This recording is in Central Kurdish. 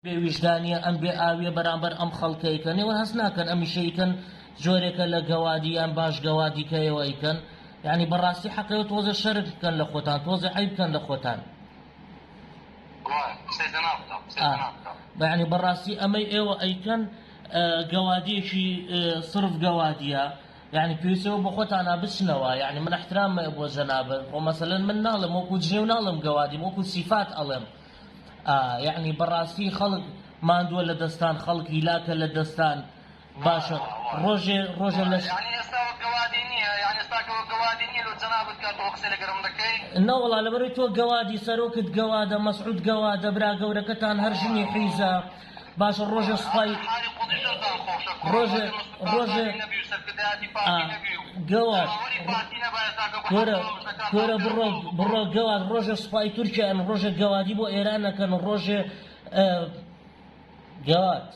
بێویژدانیە ئەم بێ ئاویە بەرامبەر ئەم خەڵکەیکەن ئێوە هەست ناکەن ئەمیشەیکەن جۆرێکە لە گەوادیان باش گەوادیکەیەوە ئەیکەن یعنی بەڕاستی حەقەوە تۆزە شەرک بکەن لە خۆتان تۆزە عیب بکەن لە خۆتان یعنی بەڕاستی ئەمەی ئێوە ئەیکەن گەوادیەکی سرف گەوادیە يعني پێویستەوە بۆ خۆتانە بچنەوە يعني من احترام بۆ جەنابەت بۆ مەسەلەن من ناڵم وەکو جێ و ناڵم گەوادیم وەکو سیفات ئەڵێم يعني بەڕاستی خەڵک ماندووە لە دەستان خەڵکی لاکە لە دەستان باشە ڕۆژێ لەش نەوەڵا لەبەرەوەی تۆ گەوادی سەرۆکت گەوادە مەسعود گەوادە برا گەورەکەتان هەر ژنی حیزە باشە ڕۆژە سوپای ڕۆژێ گەواد کۆرە بڕۆ گەواد ڕۆژە سوپای تورکیا ئەم ڕۆژە گەوادی بۆ ئێران نەکەن ڕۆژێ گەواد